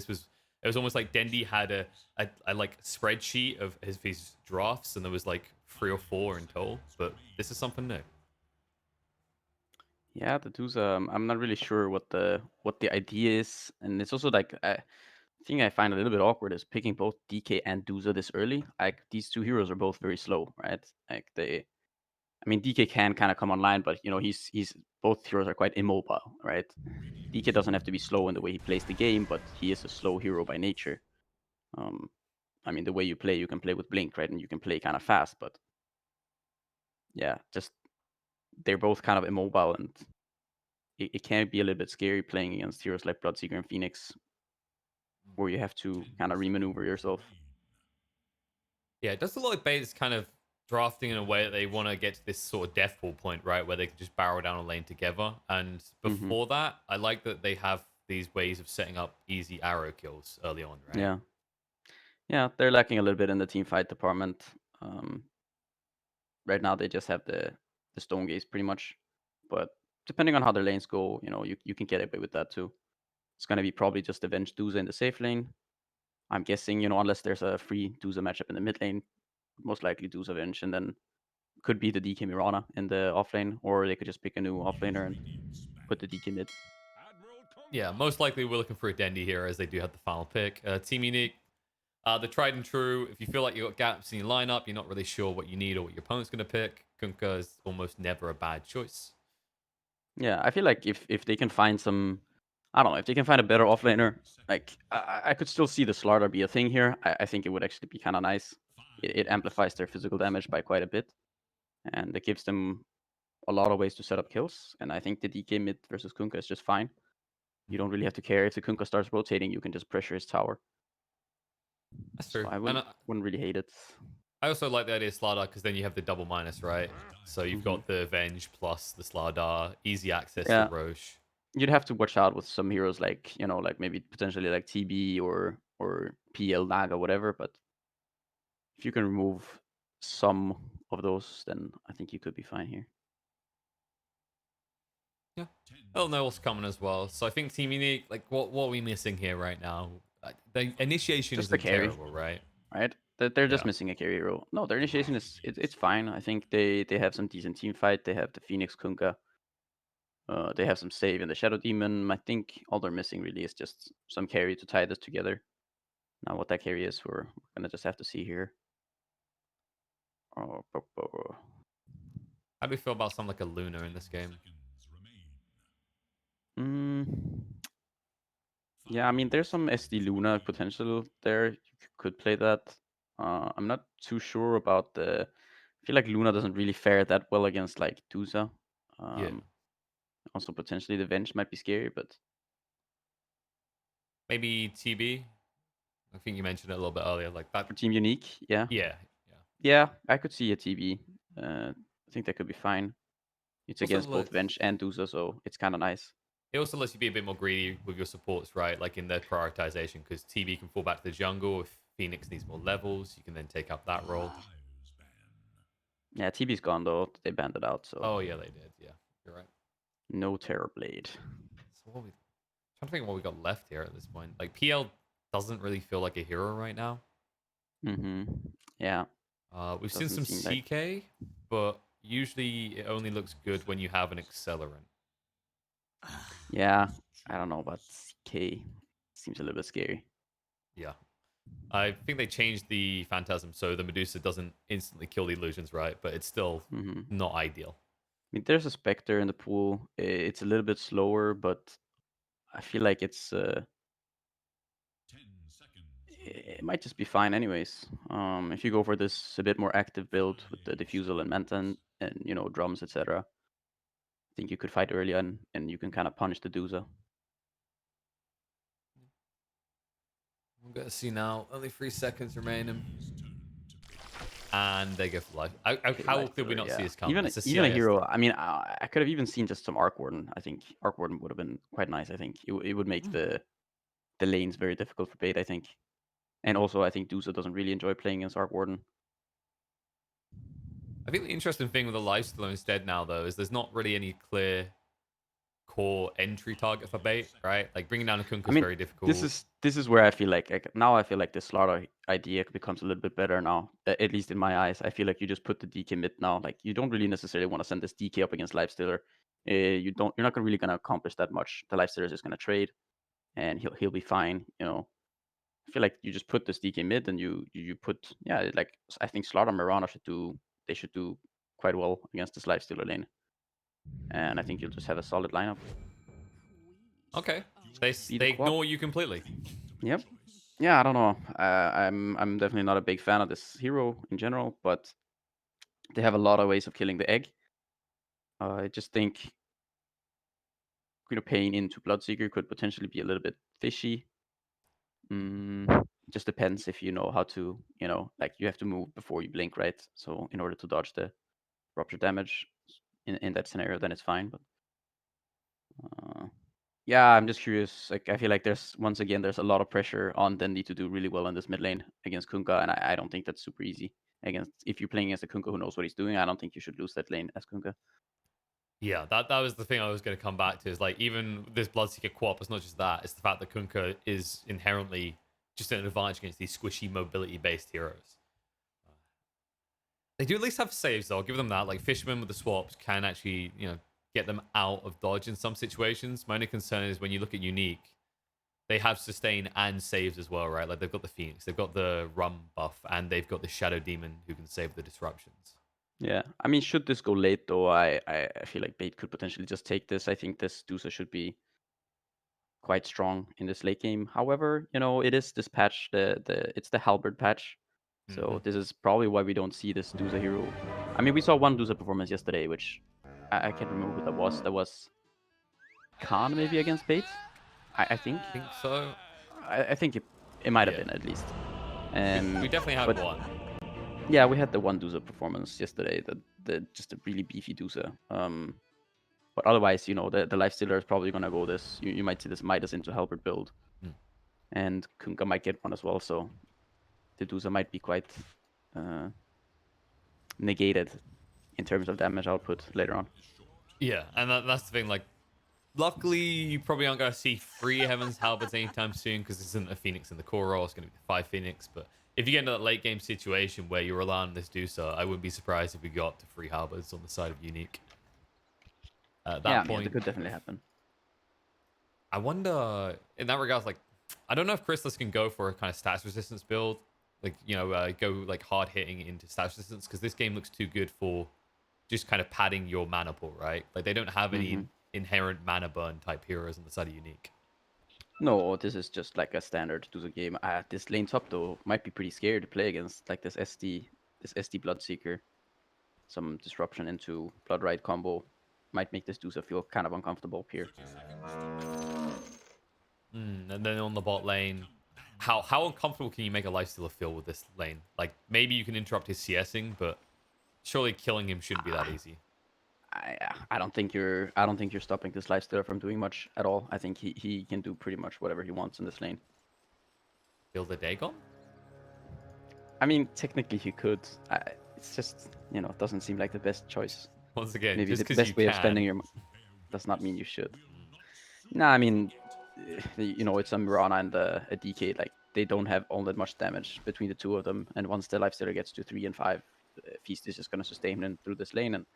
It was almost like Dendi had a like spreadsheet of his drafts, and there was like 3 or 4 in total. But this is something new. Yeah, the twos. I'm not really sure what the idea is, and it's also like thing I find a little bit awkward is picking both DK and Duza this early. Like these two heroes are both very slow, right? Like I mean, DK can kind of come online, but he's both heroes are quite immobile, right? DK doesn't have to be slow in the way he plays the game, but he is a slow hero by nature. Um, I mean, the way you play, you can play with Blink, right? And you can play kind of fast, but yeah, just they're both kind of immobile, and it can be a little bit scary playing against heroes like Bloodseeker and Phoenix, where you have to kind of remaneuver yourself. Yeah, it does a lot of baits kind of drafting in a way that they want to get to this sort of death pool point, right? Where they can just barrel down a lane together. And Hmm. before that, I like that they have these ways of setting up easy arrow kills early on, right? Yeah, yeah, they're lacking a little bit in the team fight department. Um, right now, they just have the Stone Gaze pretty much, but depending on how their lanes go, you can get away with that too. It's gonna be probably just Avenge Duza in the safe lane. I'm guessing, unless there's a free Duza matchup in the mid lane, most likely Duza Avenge, and then could be the DK Mirana in the off lane, or they could just pick a new off laner and put the DK mid. Yeah, most likely we're looking for a Dendi here as they do have the final pick. Team Unique, the tried and true. If you feel like you've got gaps in your lineup, you're not really sure what you need or what your opponent's going to pick, Kunkka is almost never a bad choice. Yeah, I feel like if they can find some, I don't know, if they can find a better offlaner, like I could still see the Slardar be a thing here. I think it would actually be kind of nice. It amplifies their physical damage by quite a bit, and it gives them a lot of ways to set up kills. And I think the DK mid versus Kunkka is just fine. You don't really have to care if the Kunkka starts rotating. You can just pressure his tower. That's So true. I And wouldn't really hate it. I also like the idea of Slardar because then you have the double minus, right? So you've Hmm. got the Avenge plus the Slardar, easy access to Yeah, Roche. you'd have to watch out with some heroes like like maybe potentially like TB or PL Naga, whatever. But if you can remove some of those, then I think you could be fine here. Yeah. They'll know what's coming as well. So I think Team Unique, like, what are we missing here right now? The initiation Just the isn't carry, terrible, right? right? They're just Yeah. missing a carry hero. No, their initiation is it's fine. I think they have some decent team fight. They have the Phoenix Kunkka. They have some save in the Shadow Demon. I think all they're missing really is just some carry to tie this together. Now, what that carry is, we're gonna just have to see here. Oh, How do we feel about something like a Luna in this game? mm, yeah, I mean, there's some SD Luna potential there. You could play that. I'm not too sure about the. I feel like Luna doesn't really fare that well against like Tusa. Yeah. Um, Also, potentially the Venge might be scary, but Maybe TB? I think you mentioned it a little bit earlier. Like that. for Team Unique, yeah, Yeah. Yeah. yeah, I could see a TB. I think that could be fine. It's Also, against both Venge and Tusa, so it's kind of nice. it also lets you be a bit more greedy with your supports, right? Like in their prioritization, because TB can fall back to the jungle. If Phoenix needs more levels, you can then take up that role. Yeah, TB's gone though. They banned it out, so Oh, yeah, they did. Yeah. You're right. no Terror Blade. So what we trying to think what we got left here at this point. Like PL doesn't really feel like a hero right now. Mm-hmm. Yeah, We've seen doesn't some seem like. CK, but usually it only looks good when you have an accelerant. Yeah, I don't know about CK. Seems a little bit scary. Yeah. I think they changed the Phantasm so the Medusa doesn't instantly kill the illusions, right? But it's still Mm-hmm. not ideal. I mean, there's a Spectre in the pool. It's a little bit slower, but I feel like it might just be fine anyways. If you go for this a bit more active build with the diffusal and manta and drums, etc. I think you could fight early on, and you can kind of punish the Duza. We're going to see now. Only 3 seconds remaining. And they go for life. Okay, How life did we killer, not see yeah. this coming? Even It's a even a CIS hero. team. I mean, I could have even seen just some Arc Warden. I think Arc Warden would have been quite nice. I think it would make the lanes very difficult for bait. I think, and also I think Duza doesn't really enjoy playing against Arc Warden. I think the interesting thing with the lifesteal instead now, though, is there's not really any clear core entry target for bait, right? Like bringing down a Kunkka I is mean, very this difficult. is this is where I feel like now I feel like the slaughter idea becomes a little bit better now. At least in my eyes, I feel like you just put the DK mid now. Like you don't really necessarily want to send this DK up against Lifestealer. You're not really gonna accomplish that much. The Lifestealer is just gonna trade, and he'll be fine. I feel like you just put this DK mid, and you put like I think Slaughter Mirana should do quite well against this Lifestealer lane, and I think you'll just have a solid lineup. Okay. Be the They co-op. ignore you completely. Yep. Yeah, I don't know. I'm definitely not a big fan of this hero in general, but they have a lot of ways of killing the egg. I just think paying into Bloodseeker could potentially be a little bit fishy. Just depends if you know how to, like you have to move before you blink, right? So in order to dodge the rupture damage in that scenario, then it's fine. But uh, yeah, I'm just curious. Like I feel like there's a lot of pressure on Dendi to do really well in this mid lane against Kunkka, and I don't think that's super easy. Against if you're playing against a Kunkka who knows what he's doing, I don't think you should lose that lane as Kunkka. Yeah, that was the thing I was going to come back to. Is like even this Bloodseeker co-op, it's not just that; it's the fact that Kunkka is inherently just an advantage against these squishy mobility-based heroes. They do at least have saves, though. I'll give them that. Like Fisherman with the swaps can actually, get them out of dodge in some situations. My only concern is when you look at Unique, they have sustain and saves as well, right? Like they've got the Phoenix, they've got the Rum buff, and they've got the Shadow Demon who can save the disruptions. Yeah, I mean, should this go late though, I feel like Bait could potentially just take this. I think this Dusa should be quite strong in this late game. However, it is this patch, it's the Halberd patch. Mm-hmm. So this is probably why we don't see this Dusa hero. I mean, we saw one Dusa performance yesterday, which I can't remember who that was. That was Khan maybe against Bait, I think. I think so. I think it might have Yeah, been at least. we definitely had But one. yeah, we had the one Dusa performance yesterday. The just a really beefy Dusa. But otherwise, the Lifestealer is probably gonna go this. You might see this Midas into Halberd build, Mm. and Kunkka might get one as well. So the Dusa might be quite uh, negated in terms of damage output later on. Yeah, and that's the thing. Like, luckily, you probably aren't going to see 3 Heavens Halberds anytime soon because this isn't a Phoenix in the core role. It's going to be 5 Phoenix. But if you get into that late game situation where you rely on this Dusa, I wouldn't be surprised if we got to 3 Halberds on the side of Unique. At Yeah, that I mean, that point, could definitely happen. I wonder, in that regards, like, I don't know if Chrysalis can go for a kind of stats resistance build. Like, go like hard hitting into stats resistance because this game looks too good for just kind of padding your mana pool, right? Like, they don't have any hmm inherent mana burn type heroes on the side of Unique. No, this is just like a standard Dusa game. This lane top though might be pretty scary to play against, like this SD Bloodseeker. Some disruption into Blood Rite combo might make this Dusa feel kind of uncomfortable here. And then on the bot lane, how uncomfortable can you make a Lifestealer feel with this lane? Like, maybe you can interrupt his CSing, but surely killing him shouldn't be that easy. I don't think you're stopping this Lifestealer from doing much at all. I think he can do pretty much whatever he wants in this lane. Kill the Dagon? I mean, technically he could. It's just it doesn't seem like the best choice. Once again, Maybe just the because you best way of spending can. your does not mean you should. Nah, I mean, it's a Mirana and a DK. Like they don't have all that much damage between the two of them. And once the Lifestealer gets to 3 and 5, Feast is just gonna sustain him through this lane, and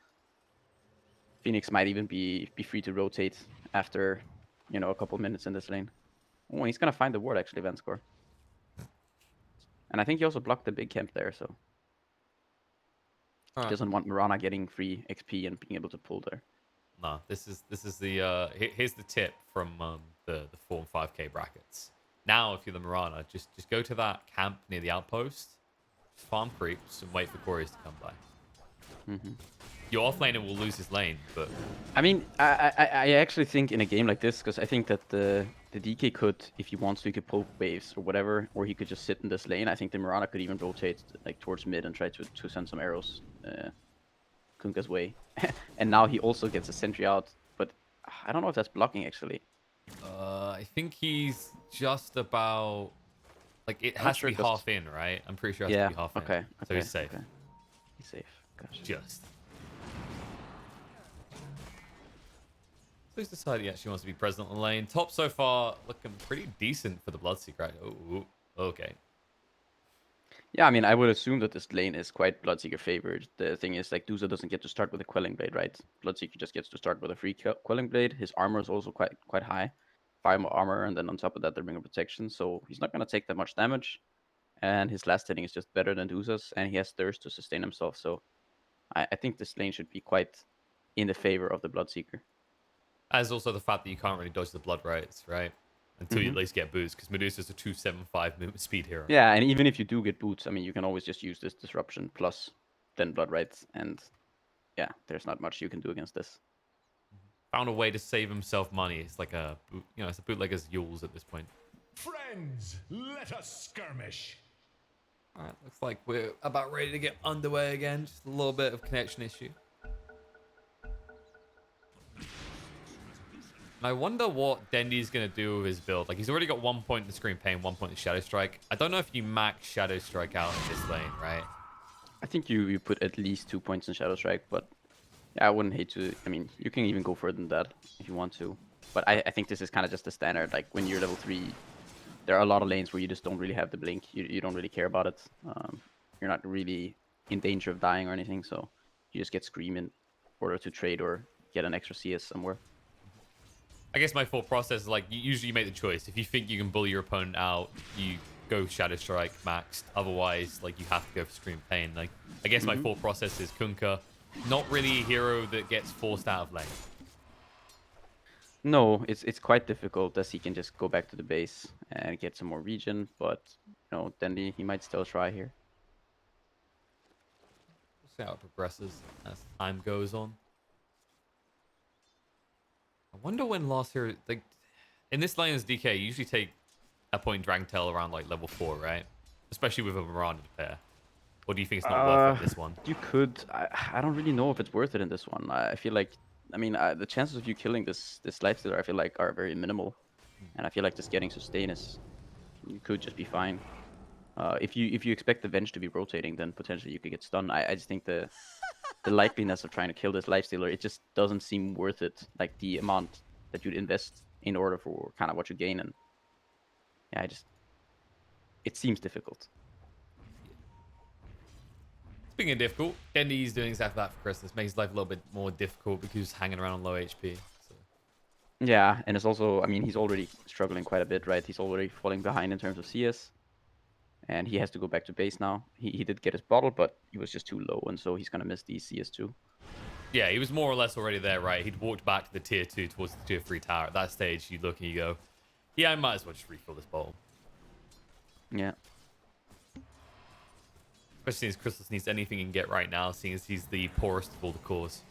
Phoenix might even be free to rotate after a couple minutes in this lane. Oh, he's gonna find the ward actually, Vanscore. And I think he also blocked the big camp there, so All he right. doesn't want Mirana getting free XP and being able to pull there. No, this is the here's the tip from the 4 and 5K brackets. Now, if you're the Mirana, just go to that camp near the outpost, farm creeps, and wait for couriers to come by. hmm Your offlaner will lose his lane, but I mean, I actually think in a game like this, because I think that the DK could, if he wants to, he could pull waves or whatever, or he could just sit in this lane. I think the Mirana could even rotate like towards mid and try to send some arrows Kunkka's way. And now he also gets a sentry out, but I don't know if that's blocking actually. I think he's just about like it I'm not has to sure be because half in, right? I'm pretty sure it has to yeah, be half in, okay, so okay, he's safe. okay. He's safe. Gotcha. Just Who's decided he actually wants to be present on the lane? Top so far looking pretty decent for the Bloodseeker. Right? Oh, okay. Yeah, I mean, I would assume that this lane is quite Bloodseeker favored. The thing is, like, Duza doesn't get to start with a Quelling Blade, right? Bloodseeker just gets to start with a free Quelling Blade. His armor is also quite high. 5 more armor, and then on top of that, the Ring of Protection. So he's not going to take that much damage. And his last hitting is just better than Duza's, and he has Thirst to sustain himself. So I think this lane should be quite in the favor of the Bloodseeker. As also the fact that you can't really dodge the blood rights, right? Until you at least get boost, because Medusa's a 275 movement speed hero. Yeah, and even if you do get boots, I mean, you can always just use this disruption plus then blood rights, and yeah, there's not much you can do against this. Found a way to save himself money. It's like a, it's a bootlegger's Yules at this point. Friends, let us skirmish. All right, looks like we're about ready to get underway again. Just a little bit of connection issue. And I wonder what Dendy's going to do with his build. Like, he's already got 1 point in the Screen Pain, 1 point in Shadow Strike. I don't know if you max Shadow Strike out in this lane, right? I think you put at least 2 points in Shadow Strike, but yeah, I wouldn't hate to. I mean, you can even go further than that if you want to. But I think this is kind of just the standard. Like, when you're level 3, there are a lot of lanes where you just don't really have the blink. You don't really care about it. You're not really in danger of dying or anything, so you just get Scream in order to trade or get an extra CS somewhere. I guess my thought process is like, usually you make the choice. If you think you can bully your opponent out, you go Shadow Strike maxed. Otherwise, like, you have to go for Scream Pain. Like, I guess my thought process is Kunkka, not really a hero that gets forced out of lane. No, it's quite difficult as he can just go back to the base and get some more regen, but you know, Dendy, he might still try here. We'll see how it progresses as time goes on. I wonder when last hero, like, in this lane as DK, you usually take a point Dragon Tail around like level 4, right? Especially with a Miranda to pair. Or do you think it's not worth it in this one? You could. I don't really know if it's worth it in this one. I feel like, I mean, the chances of you killing this lifestealer, I feel like, are very minimal, and I feel like just getting sustain is, you could just be fine. If you expect the Venge to be rotating, then potentially you could get stunned. I just think the likeliness of trying to kill this lifestealer, it just doesn't seem worth it. Like, the amount that you'd invest in order for kind of what you gain, and yeah, it seems difficult. Speaking of difficult, Dendy's doing exactly that for Christmas. Makes his life a little bit more difficult because he's hanging around on low HP. So. Yeah, and it's also, I mean, he's already struggling quite a bit, right? He's already falling behind in terms of CS. And he has to go back to base now. He did get his bottle, but he was just too low, and so he's going to miss the CS2. Yeah, he was more or less already there, right? He'd walked back to the tier 2 towards the tier 3 tower. At that stage, you look and you go, yeah, I might as well just refill this bottle. Yeah. Especially since Crystallis needs anything he can get right now, seeing as he's the poorest of all the cores.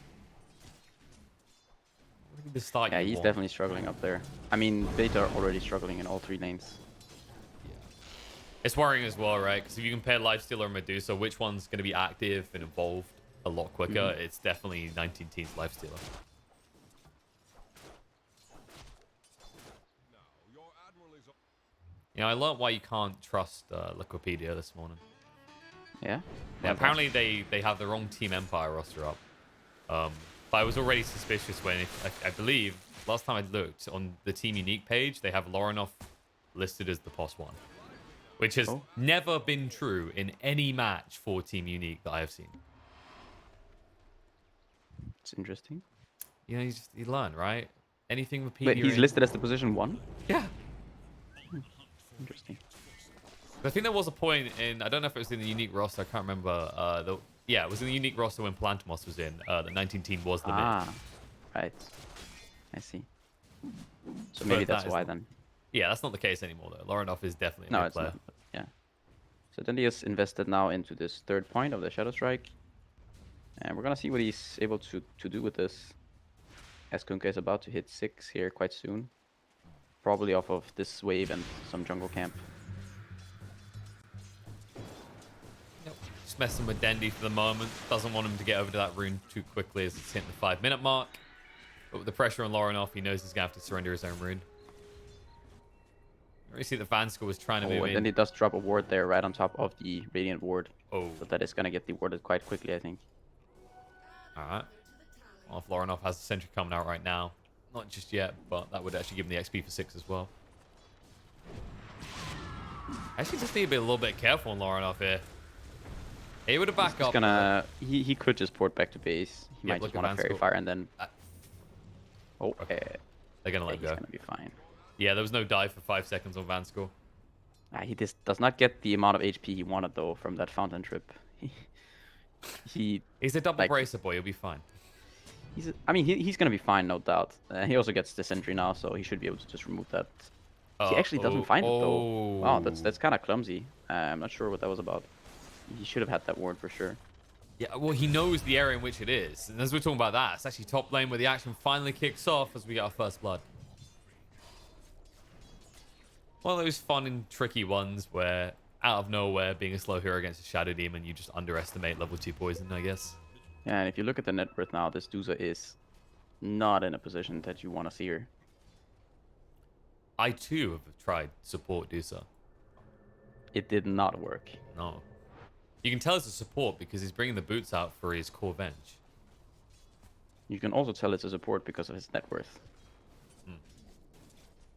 Yeah, he's definitely struggling up there. I mean, Beta are already struggling in all 3 lanes. Yeah. It's worrying as well, right? Because if you compare Lifestealer and Medusa, which one's going to be active and involved a lot quicker? It's definitely 19 Teens Lifestealer. You know, I learned why you can't trust Liquipedia this morning. Yeah? Yeah, apparently they have their own Team Empire roster up. But I was already suspicious when, I believe, last time I looked, on the Team Unique page, they have Lorinov listed as the POS 1. Which has never been true in any match for Team Unique that I have seen. It's interesting. You know, you learn, right? Anything with Wait, he's listed as the position 1? Yeah. Interesting. I think there was a point in, I don't know if it was in the Unique roster, I can't remember. Yeah, it was in the Unique roster when Plantomos was in. The 19 team was the mid. Ah, right. I see. So maybe that's why then. Yeah, that's not the case anymore, though. Lorinov is definitely a No, mid it's player. not. Yeah. So then he has invested now into this 3rd point of the Shadow Strike. And we're going to see what he's able to do with this. As Kunkka is about to hit 6 here quite soon. Probably off of this wave and some jungle camp. Yep. Just messing with Dendy for the moment. Doesn't want him to get over to that rune too quickly as it's hitting the 5-minute mark. But with the pressure on Lorinov, he knows he's going to have to surrender his own rune. You see the Vansko was trying to move in. Then he does drop a ward there right on top of the Radiant ward. Oh. So that is going to get dewarded quite quickly, I think. Alright. Well, if Lorinov has the sentry coming out right now. Not just yet, but that would actually give him the XP for 6 as well. Actually, just need to be a little bit careful on Lauren off here. He would have back He's up. gonna... He could just port back to base. He Yep, might look just at want to fairy Vanscourt. fire and then... Oh, Okay. They're going to let he's go. gonna be fine. Yeah, there was no dive for 5 seconds on Vanscourt. He just does not get the amount of HP he wanted, though, from that fountain trip. He's a double like, bracer boy. He'll be fine. I mean, he's gonna be fine, no doubt. He also gets this entry now, so he should be able to just remove that. He actually doesn't find it, though. Wow, that's kind of clumsy. I'm not sure what that was about. He should have had that ward for sure. Yeah, well, he knows the area in which it is. And as we're talking about that, it's actually top lane where the action finally kicks off as we get our first blood. One of those fun and tricky ones where, out of nowhere, being a slow hero against a Shadow Demon, you just underestimate level 2 poison, I guess. Yeah, and if you look at the net worth now, this Duza is not in a position that you want to see her. I, too, have tried support Dusa. It did not work. No. You can tell it's a support because he's bringing the boots out for his core venge. You can also tell it's a support because of his net worth.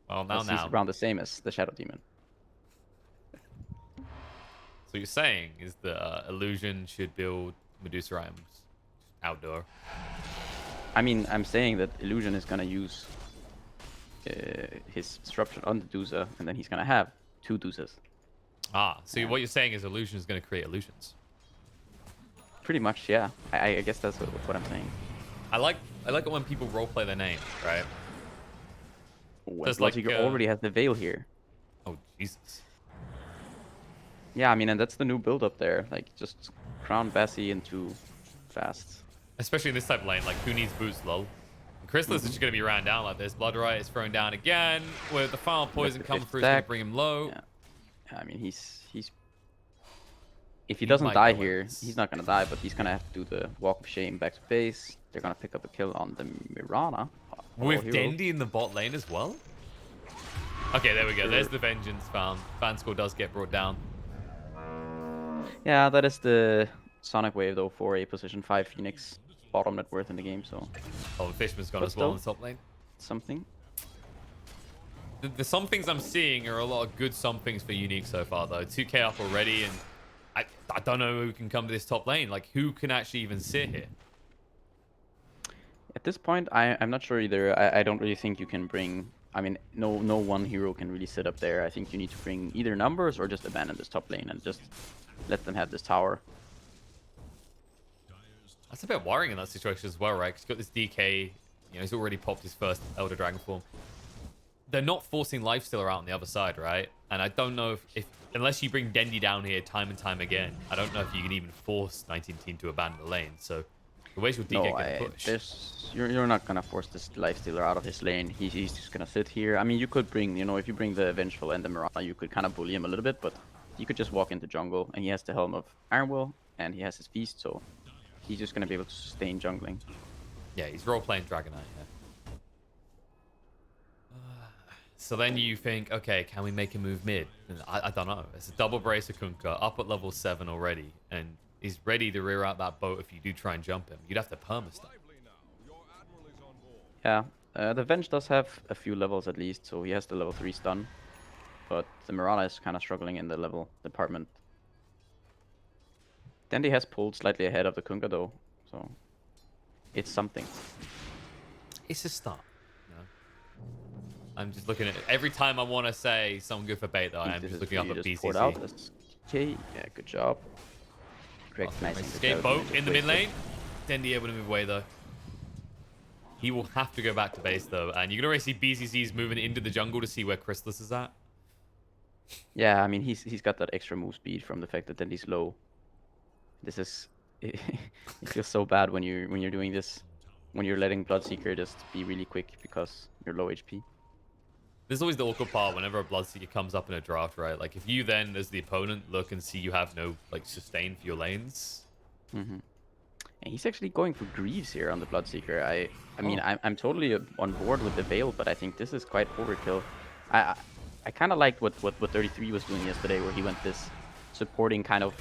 Well, now. He's around the same as the Shadow Demon. So what you're saying is that Illusion should build Medusa items outdoor. I mean, I'm saying that Illusion is gonna use his disruption on the Duza, and then he's gonna have 2 Duzas. Ah, so what you're saying is Illusion is going to create illusions. Pretty much, yeah. I guess that's what I'm saying. I like it when people roleplay their name, right? Well, There's like, Bloodseeker already has the Veil here. Oh, Jesus. Yeah, I mean, and that's the new build up there. Like, just crown Bassi into fast. Especially in this type of lane, like, who needs boots, lol? And Chrysalis is just going to be ran down like this. Blood Riot is thrown down again. With the final poison the coming fifth through, it's going to stack. bring him low. Yeah. I mean, he's if he doesn't might die go here, with this. he's not gonna die, but he's gonna have to do the walk of shame back to base. They're gonna pick up a kill on the Mirana. With hero. Dendi in the bot lane as well? Okay, there we go. There's the vengeance found. Vanscourt does get brought down. Yeah, that is the Sonic wave though for a position 5 Phoenix, bottom net worth in the game, so Oh, the Fishman's gone But as well in the still. top lane. something. The some things I'm seeing are a lot of good some things for Unique so far, though. 2k up already, and I don't know who can come to this top lane. Like, who can actually even sit here? At this point, I'm not sure either. I don't really think you can bring. I mean, no one hero can really sit up there. I think you need to bring either numbers or just abandon this top lane and just let them have this tower. That's a bit worrying in that situation as well, right? 'Cause he's got this DK. You know, he's already popped his first Elder Dragon form. They're not forcing Lifestealer out on the other side, right? And I don't know if unless you bring Dendi down here time and time again, I don't know if you can even force 19 Team to abandon the lane. So the ways your DK No, can push. you're not gonna force this Lifestealer out of his lane. He's just gonna sit here. I mean, you could bring, if you bring the Vengeful and the Mirana, you could kind of bully him a little bit, but you could just walk into jungle, and he has the Helm of Ironwill, and he has his Feast, so he's just gonna be able to sustain jungling. Yeah, he's role-playing Dragonite, yeah. So then you think, okay, can we make a move mid? And I don't know. It's a double bracer Kunkka, up at level 7 already, and he's ready to rear out that boat if you do try and jump him. You'd have to perma-stun. Yeah, the Venge does have a few levels at least, so he has the level 3 stun, but the Mirana is kind of struggling in the level department. Dendi has pulled slightly ahead of the Kunkka though, so it's something. It's a start. You know? I'm just looking at every time I want to say something good for bait, though. I'm This just is looking up you at just poured BCC. out. That's okay, yeah, good job. Recognizing the Escape Shadow boat Demon in the just mid lane. wasted. Dendi able to move away though. He will have to go back to base though, and you can already see BCC's moving into the jungle to see where Chrysalis is at. Yeah, I mean he's got that extra move speed from the fact that Dendi's low. This is it feels so bad when you're doing this, when you're letting Bloodseeker just be really quick because you're low HP. There's always the awkward part whenever a Bloodseeker comes up in a draft, right? Like if you then, as the opponent, look and see you have no like sustain for your lanes. And he's actually going for Greaves here on the Bloodseeker. I mean, I'm totally on board with the Veil, but I think this is quite overkill. I kind of liked what 33 was doing yesterday, where he went this supporting kind of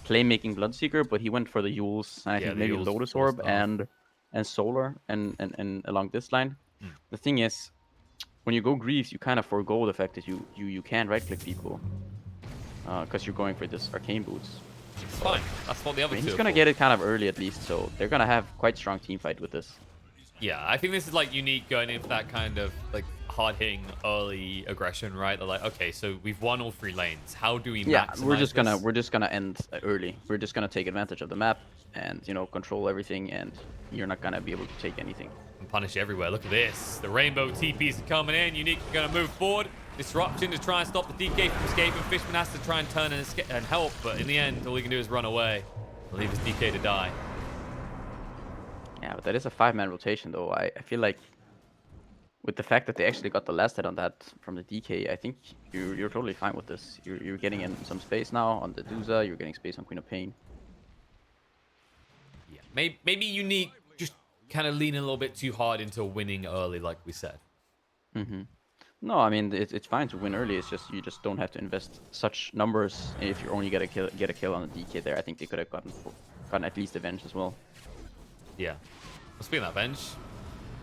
playmaking Bloodseeker, but he went for the Yules, and I think the maybe Yules Lotus full Orb stuff. and Solar and along this line. The thing is, when you go Greaves, you kind of forego the fact that you can right-click people. Because you're going for this Arcane Boots. It's fine. That's what the I other mean, two he's are gonna for. get it kind of early at least, so they're gonna have quite strong team fight with this. Yeah, I think this is like unique going in for that kind of like hard-hitting early aggression, right? They're like, okay, so we've won all 3 lanes. How do we Yeah, maximize we're just gonna end early. We're just gonna take advantage of the map and control everything, and you're not gonna be able to take anything. and punish everywhere? Look at this. The rainbow TPs are coming in. Unique are going to move forward. Disruption to try and stop the DK from escaping. Fishman has to try and turn and help, but in the end, all he can do is run away. Leave his DK to die. Yeah, but that is a 5-man rotation though. I feel like with the fact that they actually got the last hit on that from the DK, I think you're totally fine with this. You're getting in some space now on the Duza. You're getting space on Queen of Pain. Yeah, maybe Unique just kind of leaning a little bit too hard into winning early, like we said. No, I mean it's fine to win early. It's just you just don't have to invest such numbers if you only get a kill on the DK there. I think they could have gotten at least Avenge as well. Yeah. Well, speaking of that bench,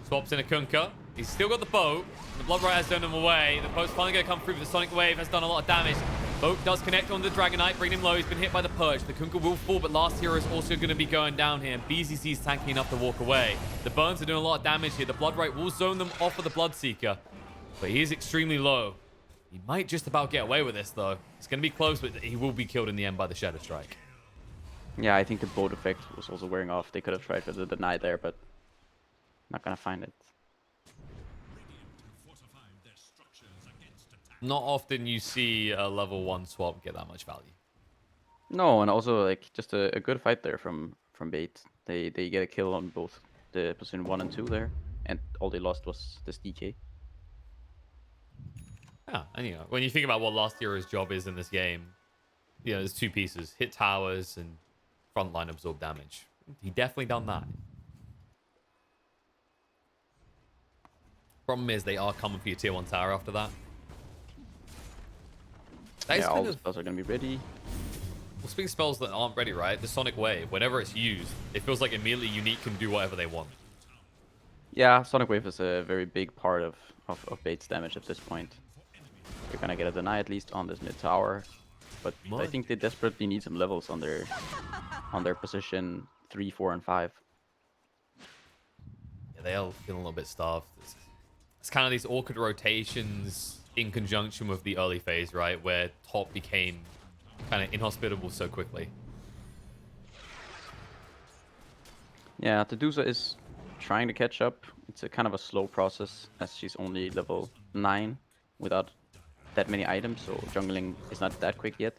swaps in a Kunkka. He's still got the boat. The Bloodbright has done him away. The boat's finally going to come through, but the Sonic Wave has done a lot of damage. Boat does connect on the Dragonite, bringing him low. He's been hit by the Purge. The Kunkka will fall, but last hero is also going to be going down here. BZC is tanky enough to walk away. The burns are doing a lot of damage here. The Bloodbright will zone them off of the Bloodseeker, but he is extremely low. He might just about get away with this, though. It's going to be close, but he will be killed in the end by the Shadow Strike. Yeah, I think the boat effect was also wearing off. They could have tried for the deny there, but not gonna find it. Not often you see a level 1 swap get that much value. No, and also like just a good fight there from Bait. They get a kill on both the position 1 and 2 there, and all they lost was this DK. Yeah, and when you think about what last hero's job is in this game, there's 2 pieces: hit towers and frontline absorb damage. He definitely done that. Problem is, they are coming for your tier 1 tower after that. Yeah, all the spells are gonna be ready. Well, speaking of spells that aren't ready, right? The Sonic Wave, whenever it's used, it feels like immediately Unique can do whatever they want. Yeah, Sonic Wave is a very big part of Bait's damage at this point. You're gonna get a deny at least on this mid tower, but I think they desperately need some levels on their position 3, 4, and 5. Yeah, they all feel a little bit starved. It's kind of these awkward rotations in conjunction with the early phase, right? Where top became kind of inhospitable so quickly. Yeah, Tadusa is trying to catch up. It's a kind of a slow process as she's only level 9 without that many items, so jungling is not that quick yet.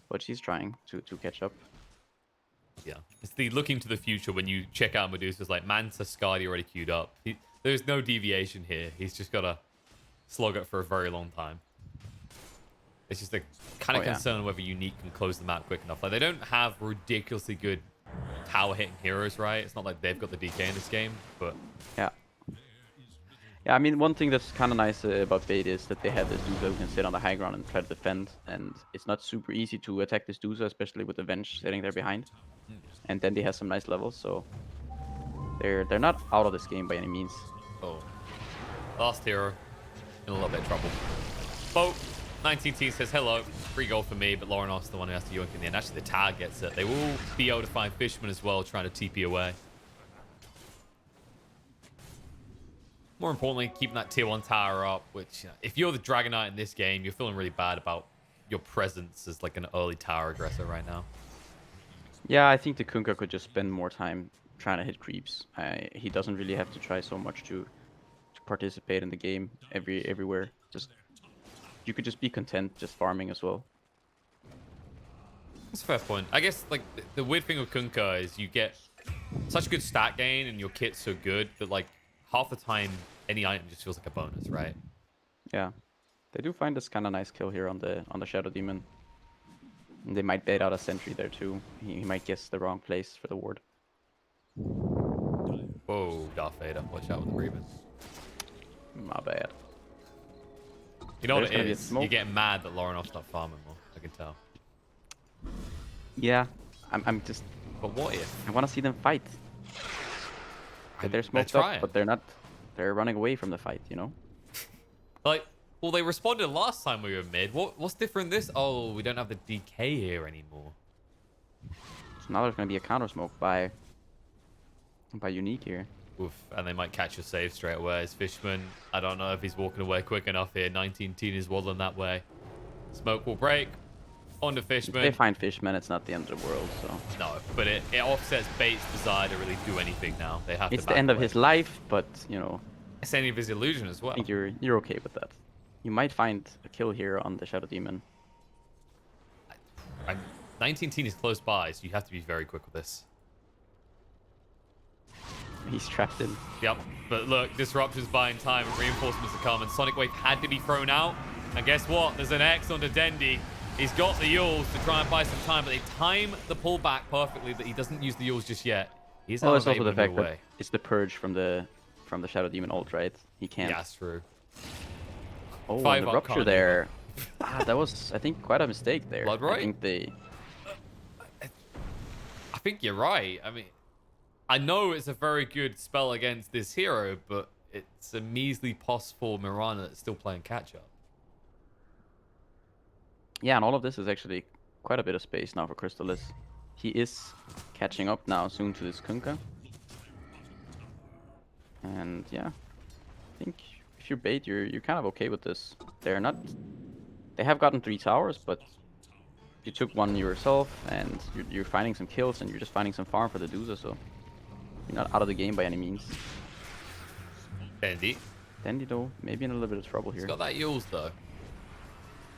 But she's trying to catch up. Yeah, it's the looking to the future when you check out Medusa's like Manta Skadi already queued up. There's no deviation here. He's just got to slog it for a very long time. It's just a kind of concern whether Unique can close the map quick enough. Like, they don't have ridiculously good tower hitting heroes, right? It's not like they've got the DK in this game, but yeah. Yeah, I mean, one thing that's kind of nice about Bait is that they have this Dusa who can sit on the high ground and try to defend, and it's not super easy to attack this Dusa, especially with the Venge sitting there behind. And then they have some nice levels, so they're not out of this game by any means. Oh, last hero in a little bit of trouble. Boat 19T says hello, free goal for me, but Laurenos the one who has to yoink in the end. Actually, the tag gets it. They will be able to find Fishman as well, trying to TP away. More importantly, keeping that tier 1 tower up, which, if you're the Dragonite in this game, you're feeling really bad about your presence as like an early tower aggressor right now. Yeah, I think the Kunkka could just spend more time trying to hit creeps. He doesn't really have to try so much to participate in the game everywhere. You could just be content just farming as well. That's a fair point. I guess like the weird thing with Kunkka is you get such good stat gain and your kit's so good that like half the time any item just feels like a bonus, right? Yeah, they do find this kind of nice kill here on the Shadow Demon. And they might bait out a sentry there too. He might guess the wrong place for the ward. Whoa, Darth Vader. Watch out with the Ravens. My bad. You know what it is? You're getting mad that Laurenos not farming more. I can tell. Yeah, I'm just... But what if? I want to see them fight. They're smoked up, but they're not They're running away from the fight, you know? Like, well, they responded last time we were mid. What's different this? Oh, we don't have the DK here anymore. So now there's going to be a counter smoke by Unique here. Oof, and they might catch a save straight away. As Fishman, I don't know if he's walking away quick enough here. 19-teen is waddling that way. Smoke will break. On to Fishman. If they find Fishman, it's not the end of the world, so... No, but it offsets Bait's desire to really do anything now. They have to It's the back end of away. his life, but, you know, It's the end of his illusion as well. I think you're okay with that. You might find a kill here on the Shadow Demon. 19-teen is close by, so you have to be very quick with this. He's trapped in. Yep, but look, disruption's buying time, reinforcements are coming. Sonic Wave had to be thrown out, and guess what? There's an X onto Dendy. He's got the Yules to try and buy some time, but they time the pullback perfectly that he doesn't use the Yules just yet. He's Well, it's also able the to move fact that away. it's the purge from the Shadow Demon ult, right? He can't. Yeah, that's true. Oh, and 5 the up rupture can't there. That was, I think, quite a mistake there. Blood right? I think they... I think you're right. I mean, I know it's a very good spell against this hero, but it's a measly POS for Mirana that's still playing catch-up. Yeah, and all of this is actually quite a bit of space now for Crystallis. He is catching up now soon to this Kunkka. And yeah, I think if you're Bait, you're kind of okay with this. They're not... They have gotten 3 towers, but you took one yourself, and you're finding some kills, and you're just finding some farm for the Duza, so you're not out of the game by any means. Dendy. Dendy, though, maybe in a little bit of trouble He's here. got that Yules, though.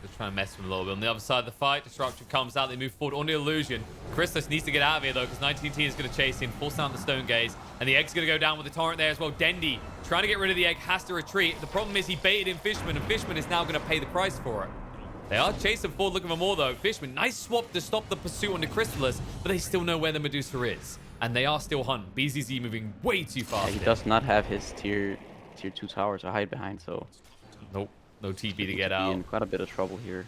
Just trying to mess with him a little bit. On the other side of the fight, Disruption comes out. They move forward on the Illusion. Christos needs to get out of here, though, because 19T is going to chase him. Force down the Stone Gaze. And the Egg's going to go down with the Torrent there as well. Dendy, trying to get rid of the Egg, has to retreat. The problem is he baited in Fishman, and Fishman is now going to pay the price for it. They are chasing forward, looking for more, though. Fishman, nice swap to stop the pursuit on the Crystallis, but they still know where the Medusa is. And they are still hunting. BZZ moving way too fast. Yeah, he does not have his tier 2 towers to hide behind, so... Nope. No TP to He's get in out. quite a bit of trouble here.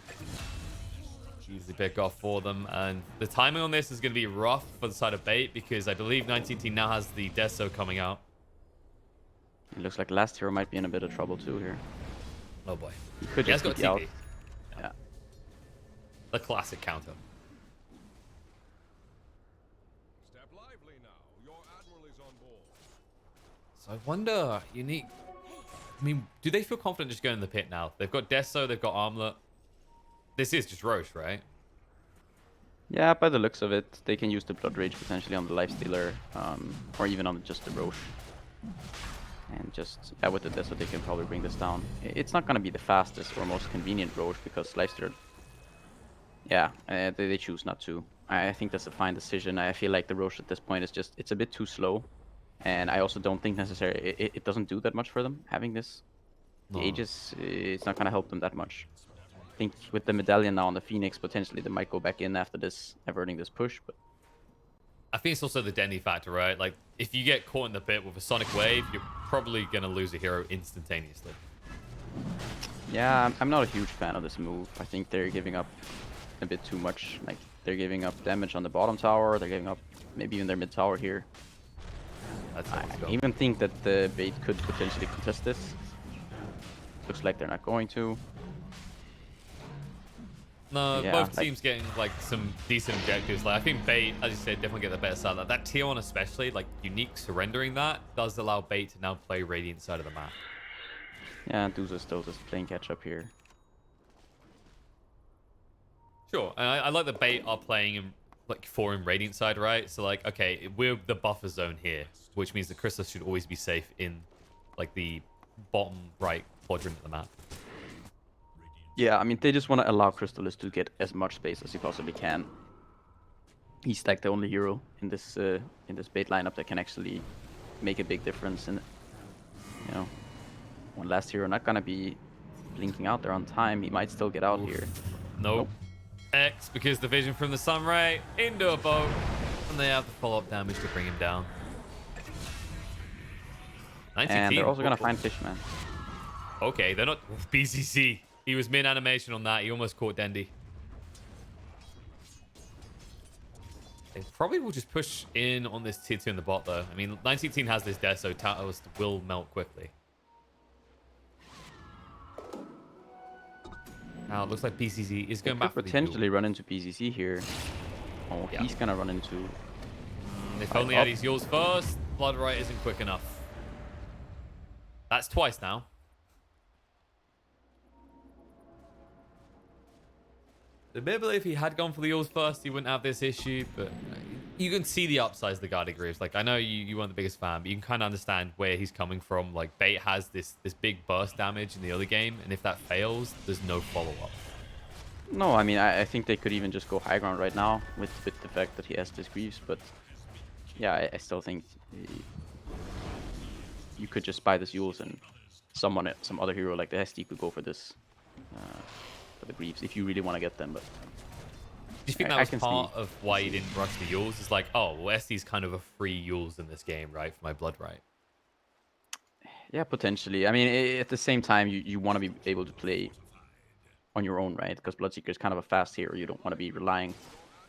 Easy pick off for them. And the timing on this is going to be rough for the side of Bait, because I believe 19T now has the Deso coming out. It looks like last hero might be in a bit of trouble too here. Oh boy. He could He has just got TP out. TP. Yeah. The classic counter. Step lively now. Your admiral is on board. So I wonder, Unique... I mean, do they feel confident just going in the pit now? They've got Deso, they've got Armlet. This is just Roche, right? Yeah, by the looks of it, they can use the Blood Rage potentially on the Lifestealer, or even on just the Roche. And just, yeah, with the Deso they can probably bring this down. It's not going to be the fastest or most convenient Roche, because Lifestealer... Yeah, they choose not to. I think that's a fine decision. I feel like the Roche at this point is just, it's a bit too slow. And I also don't think necessarily, it doesn't do that much for them, having this. The No. Aegis, it's not going to help them that much. I think with the Medallion now on the Phoenix, potentially they might go back in after this, averting this push, but... I think it's also the Dendy factor, right? Like, if you get caught in the pit with a Sonic Wave, you're probably going to lose a hero instantaneously. Yeah, I'm not a huge fan of this move. I think they're giving up a bit too much. Like, they're giving up damage on the bottom tower, they're giving up maybe even their mid tower here. That's I how even think that the Bait could potentially contest this. Looks like they're not going to. No, Yeah, both like- teams getting like some decent objectives. Like I think Bait, as you said, definitely get the better side of that. That tier 1 especially, like Unique surrendering that, does allow Bait to now play Radiant side of the map. Yeah, and Duza still just playing catch up here. Sure, and I like the Bait are playing in like 4 in Radiant side, right? So like, okay, we're the buffer zone here, which means the Crystal should always be safe in like the bottom right quadrant of the map. Yeah, I mean, they just want to allow Crystallis to get as much space as he possibly can. He's like the only hero in this Bait lineup that can actually make a big difference. And you know, one last hero not gonna be blinking out there on time. He might still get out here. Nope. X, because the vision from the Sunray into a boat, and they have the follow-up damage to bring him down. And they're also gonna find Fishman. Okay, they're not... BCC. He was mid-animation on that. He almost caught Dendy. They probably will just push in on this tier 2 in the bot, though. I mean, 19 has this death, so towers will melt quickly. Now it looks like PCC is They going could back for the potentially duel. run into PCC here. Oh, Yeah. he's gonna run into. If Five only up. had his yours first. Blood right isn't quick enough. That's twice now. Maybe if he had gone for the yours first, he wouldn't have this issue, but you can see the upsides of the Guardian Greaves. Like, I know you weren't the biggest fan, but you can kind of understand where he's coming from. Like, Bait has this big burst damage in the other game, and if that fails, there's no follow-up. No, I mean, I think they could even just go high ground right now with the fact that he has this Greaves, but yeah, I still think you could just buy this Yules and some other hero like the SD could go for this, for the Greaves if you really want to get them, but Do you think I that was can part see- of why he didn't rush the Yules? It's like, oh, well, SD's kind of a free Yules in this game, right? For my Blood right. Yeah, potentially. I mean, at the same time, you want to be able to play on your own, right? Because Bloodseeker is kind of a fast hero. You don't want to be relying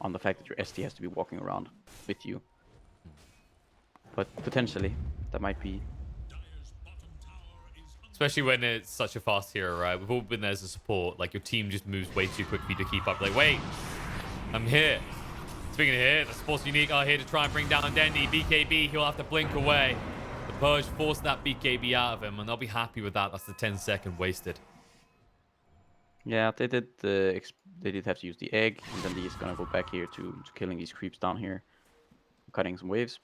on the fact that your SD has to be walking around with you. But potentially, that might be. Especially when it's such a fast hero, right? We've all been there as a support. Like, your team just moves way too quickly to keep up. Like, wait, I'm here. Speaking of here, the Sports Unique are here to try and bring down Dendy. BKB, he'll have to blink away. The Purge forced that BKB out of him, and they'll be happy with that. That's the 10-second wasted. Yeah, they did have to use the egg, and then he's gonna go back here to killing these creeps down here, cutting some waves.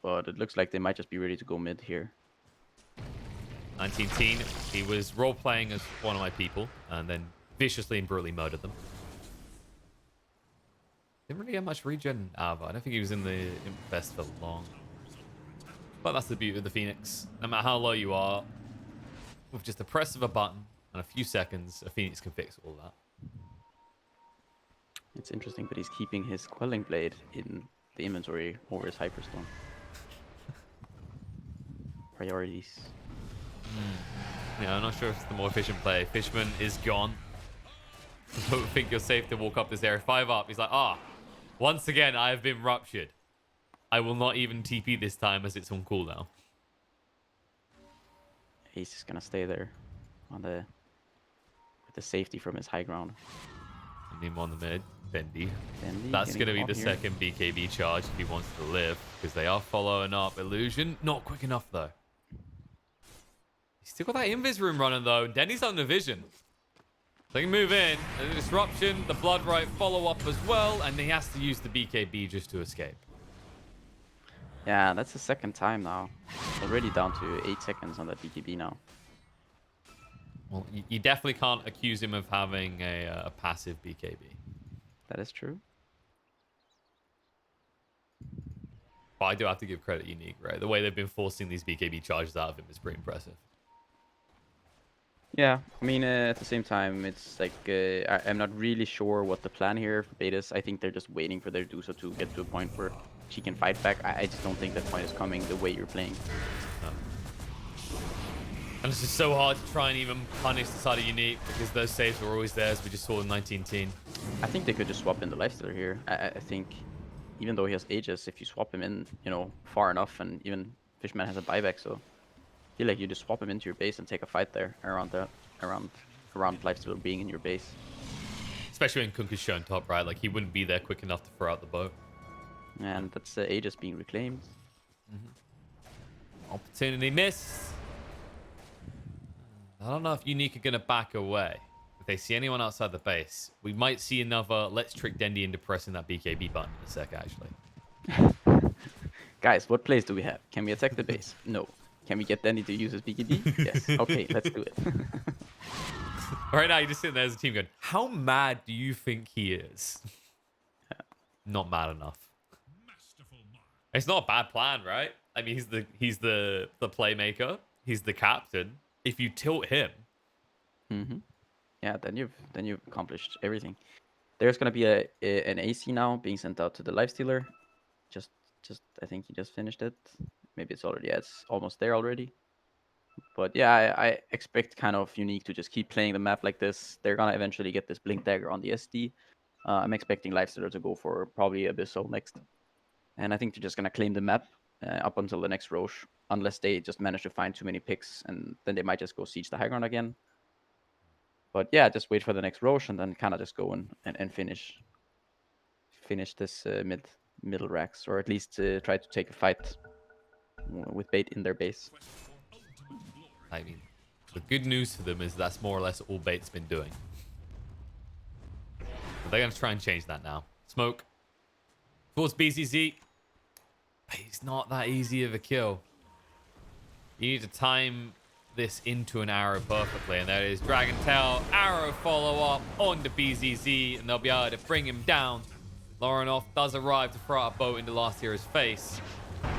But it looks like they might just be ready to go mid here. 19 teen, he was role-playing as one of my people, and then viciously and brutally murdered them. Didn't really get much regen out of it. I don't think he was in the best for long. But that's the beauty of the Phoenix. No matter how low you are, with just the press of a button and a few seconds, a Phoenix can fix all that. It's interesting, but he's keeping his Quelling Blade in the inventory over his Hyperstone. Priorities. Yeah, I'm not sure if it's the more efficient play. Fishman is gone. I don't think you're safe to walk up this area. 5 up. He's like, once again, I have been ruptured. I will not even TP this time as it's on cooldown. He's just gonna stay there on with the safety from his high ground. I need him on the mid. Bendy. Bendy That's going to getting be the caught here. second BKB charge if he wants to live, because they are following up. Illusion, not quick enough, though. He's still got that invis room running, though. Denny's on the vision. They can move in. And the disruption, the blood right follow-up as well, and he has to use the BKB just to escape. Yeah, that's the second time now. Already down to 8 seconds on that BKB now. Well, you definitely can't accuse him of having a passive BKB. That is true. But I do have to give credit Unique, right? The way they've been forcing these BKB charges out of him is pretty impressive. Yeah, I mean, at the same time, it's like, I'm not really sure what the plan here for Betas. I think they're just waiting for their Dusa to get to a point where she can fight back. I just don't think that point is coming the way you're playing. No. And it's just so hard to try and even punish the side of Unique, because those saves are always there, as we just saw in 19 teen. I think they could just swap in the Lifestealer here. I think, even though he has Aegis, if you swap him in, far enough, and even Fishman has a buyback, so I feel like you just swap him into your base and take a fight there around Lifestealer being in your base. Especially when Kunku's shown top, right? Like, he wouldn't be there quick enough to throw out the bow. And that's Aegis being reclaimed. Opportunity missed. I don't know if Unique are going to back away. If they see anyone outside the base, we might see another let's trick Dendy into pressing that BKB button in a sec, actually. Guys, what plays do we have? Can we attack the base? No. Can we get Dendy to use his BKB? Yes. Okay, let's do it. Right now, you're just sitting there as a team going, how mad do you think he is? Not mad enough. It's not a bad plan, right? I mean, he's the playmaker. He's the captain. If you tilt him, yeah, then you've accomplished everything. There's gonna be an AC now being sent out to the Lifestealer. Just I think he just finished it. Maybe it's already it's almost there already. But yeah, I expect kind of Unique to just keep playing the map like this. They're gonna eventually get this Blink Dagger on the SD. I'm expecting Lifestealer to go for probably Abyssal next. And I think they're just gonna claim the map up until the next Roche, unless they just manage to find too many picks, and then they might just go siege the high ground again. But yeah, just wait for the next Roche and then kind of just go and finish this middle racks, or at least try to take a fight with bait in their base. I mean, the good news for them is that's more or less all bait's been doing. But they're going to try and change that now. Smoke. Towards BCZ. It's not that easy of a kill. You need to time this into an arrow perfectly, and there is Dragon Tail. Arrow follow-up onto BZZ, and they'll be able to bring him down. Laurenov does arrive to throw out a boat into last hero's face.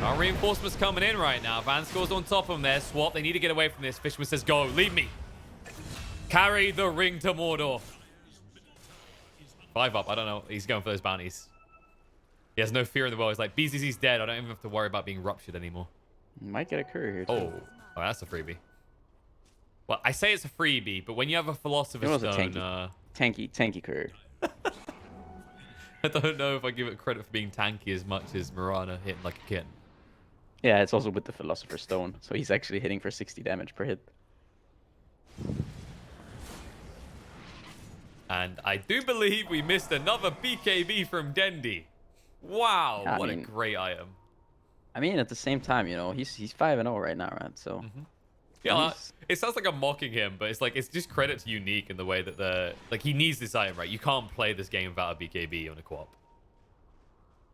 Our reinforcements coming in right now. Vanscore's on top of them there. Swap, they need to get away from this. Fishman says, go, leave me. Carry the ring to Mordor. 5 up, I don't know. He's going for those bounties. He has no fear in the world. He's like, BZZ's dead. I don't even have to worry about being ruptured anymore. Might get a courier here, too. Oh, that's a freebie. Well, I say it's a freebie, but when you have a Philosopher's Stone... Tanky courier. I don't know if I give it credit for being tanky as much as Mirana hitting like a kitten. Yeah, it's also with the Philosopher's Stone, so he's actually hitting for 60 damage per hit. And I do believe we missed another BKB from Dendi. Wow, Yeah, what a great item. I mean, at the same time, you know, he's 5-0 right now, right? So... Yeah, it sounds like I'm mocking him, but it's like it's just credit to Unique in the way that he needs this item, right? You can't play this game without a BKB on a co-op.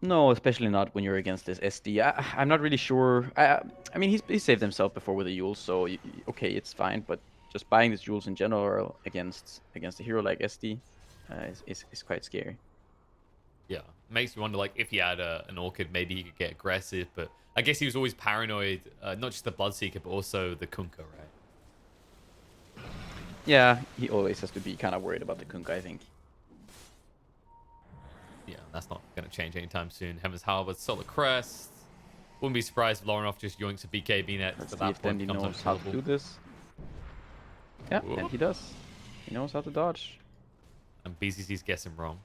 No, especially not when you're against this SD. I'm not really sure. I mean, he saved himself before with the Yules, so okay, it's fine. But just buying these Yules in general against a hero like SD is quite scary. Yeah, makes me wonder, like, if he had an Orchid, maybe he could get aggressive, but I guess he was always paranoid, not just the Bloodseeker, but also the Kunkka, right? Yeah, he always has to be kind of worried about the Kunkka, I think. Yeah, that's not going to change anytime soon. Heaven's Halberd, Solar Crest. Wouldn't be surprised if Laurenov just yoinks a BKB net. Let's at see that if point Dendi becomes knows how to unkillable. do this. Yeah, and he does. He knows how to dodge. And BCC's guessing wrong.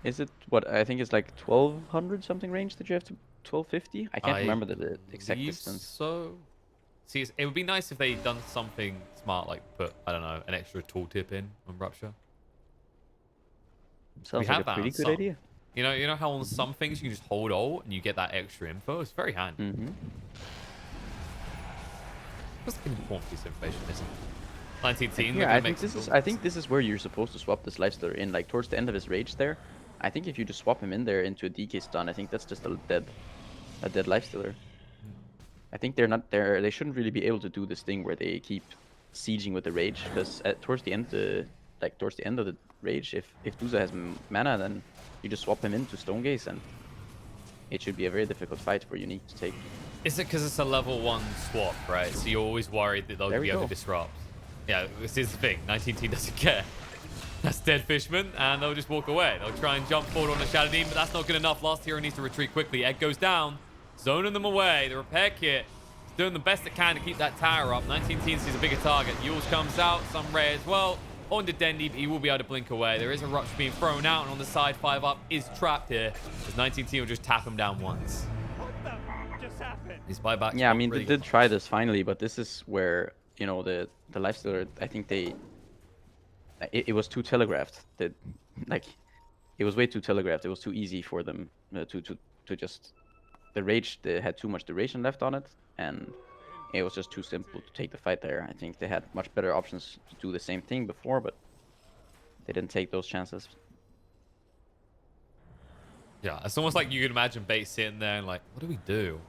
Is it what I think it's like 1200 something range that you have to 1250? I can't remember the exact believe distance. So, see, it would be nice if they'd done something smart, like put, I don't know, an extra tooltip in on Rupture. Sounds like a pretty good idea. You know how on some things you can just hold Alt and you get that extra info? It's very handy. That's an important piece of information, isn't it? 19 team. Yeah, I think this is where you're supposed to swap this lifestealer in, like towards the end of his rage there. I think if you just swap him in there into a DK stun, I think that's just a dead lifestealer. I think they shouldn't really be able to do this thing where they keep sieging with the rage, because towards the end of the rage, if Duza has mana, then you just swap him into Stonegaze, and it should be a very difficult fight for Unique to take. Is it because it's a level 1 swap, right? So you're always worried that they'll be able to disrupt. Yeah, this is the thing. 19 team doesn't care. That's dead Fishman, and they'll just walk away. They'll try and jump forward on the Shadow Demon, but that's not good enough. Last hero needs to retreat quickly. Egg goes down, zoning them away. The repair kit is doing the best it can to keep that tower up. 19 team sees a bigger target. Yules comes out, some Ray as well. On to Dendi, but he will be able to blink away. There is a Rupture being thrown out, and on the side, 5 up is trapped here. As 19 team will just tap him down once. His buyback. Yeah, I mean, they did try this finally, but this is where, you know, the lifestealer, I think it was too telegraphed. That, like, it was way too telegraphed. It was too easy for them to just, the rage, they had too much duration left on it, and it was just too simple to take the fight there. I think they had much better options to do the same thing before, but they didn't take those chances. Yeah, it's almost like you could imagine Bait sitting there and like, what do we do?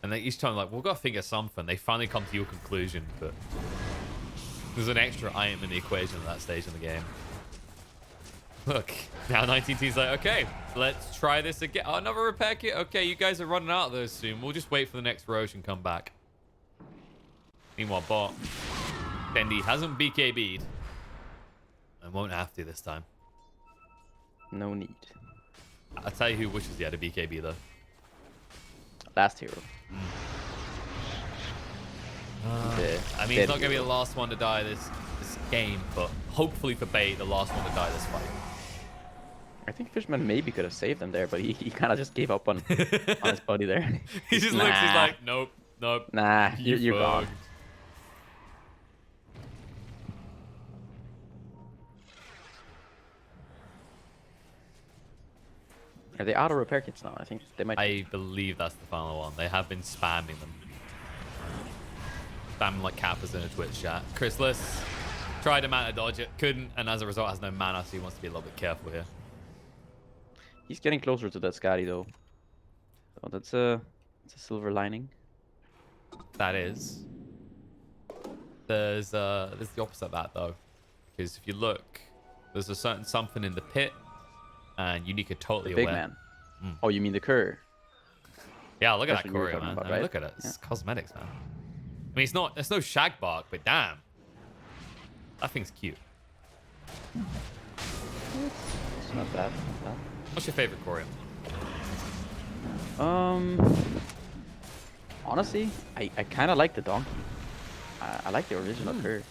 And then each time like, we've got to think of something. They finally come to your conclusion, but there's an extra item in the equation at that stage in the game. Look, now 19T's like, okay, let's try this again. Oh, another repair kit? Okay, you guys are running out of those soon. We'll just wait for the next Roche and come back. Meanwhile, bot, Dendi hasn't BKB'd and won't have to this time. No need. I'll tell you who wishes he had a BKB though. Last hero. I mean, he's not going to be the last one to die this game, but hopefully for Bait, the last one to die this fight. I think Fishman maybe could have saved him there, but he kind of just gave up on his buddy there. He just looks, he's like, nope. Nah, you're gone. Are they out of repair kits now? I think they might. I believe that's the final one. They have been spamming them. Spamming like Kappas in a Twitch chat. Chrisless tried a mana dodge it, couldn't, and as a result has no mana, so he wants to be a little bit careful here. He's getting closer to that Scotty though. So that's a silver lining. That is. There's the opposite of that though. Because if you look, there's a certain something in the pit, and Unique are totally The big aware. man. Oh, you mean the Kerr? Yeah, look That's at that what you were choreo, talking man. about, I mean, right? look at it. It's Yeah. cosmetics, man. I mean, it's no shag bark, but damn. That thing's cute. It's not bad. Not bad. What's your favorite choreo? Honestly, I kind of like the donkey. I like the original Kerr.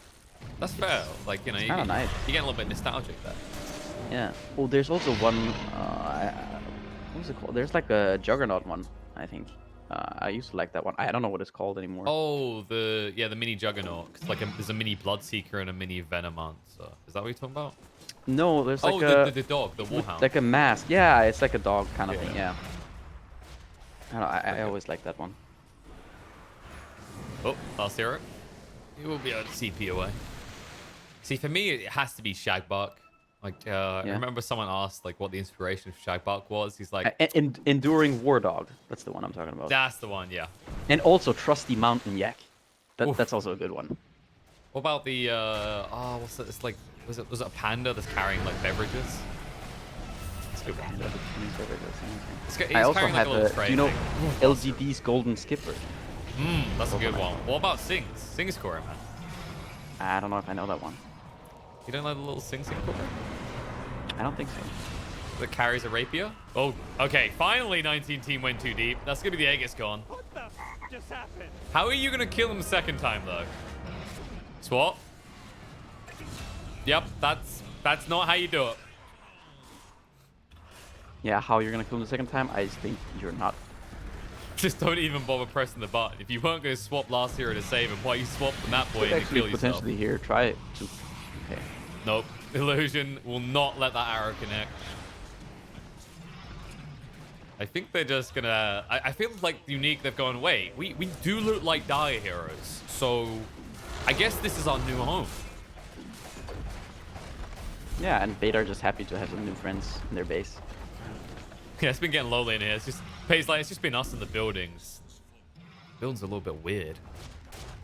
That's fair. Like, you know, It's kinda nice. you get a little bit nostalgic there. Yeah. Oh, there's also one. What was it called? There's like a Juggernaut one, I think. I used to like that one. I don't know what it's called anymore. Oh, the mini Juggernaut. 'Cause like there's a mini Bloodseeker and a mini Venomancer. Is that what you're talking about? No, there's like the dog, the with Warhound. like a mask. Yeah, it's like a dog kind of Yeah. thing. Yeah. I don't know, I always like that one. Oh, last hero. You will be able to CP away. See, for me, it has to be Shagbark. Like, I remember someone asked like what the inspiration of Shagbark was. He's like, Enduring War Dog. That's the one I'm talking about. that's the one, yeah. And also Trusty Mountain Yak. Oof. That's also a good one. What about the what's it? It's like, was it a panda that's carrying like beverages? It's a good one. He's I also carrying, like, have a little a. tray Do you know thing. LGD's Golden Skipper? That's a good one. What about Sings? Sings core, man. I don't know if I know that one. You don't know the little Sing core I don't think so. that carries a rapier? Oh, okay. Finally, 19 team went too deep. That's gonna be the Aegis gone. What the f just happened? How are you gonna kill him the second time though? Swap. Yep, that's not how you do it. Yeah, how you're gonna kill him the second time? I think you're not. Just don't even bother pressing the button. If you weren't gonna swap last hero to save him, why you swap the map boy Could and actually kill yourself? potentially here try it too. Okay. Nope. Illusion will not let that arrow connect. I think they're just gonna... I feel like Unique, they've gone, wait, we do look like Dire heroes. So I guess this is our new home. Yeah, and Beta are just happy to have some new friends in their base. Yeah, it's been getting lonely in here. It's just... Like, it's just been us in the buildings. Buildings are a little bit weird.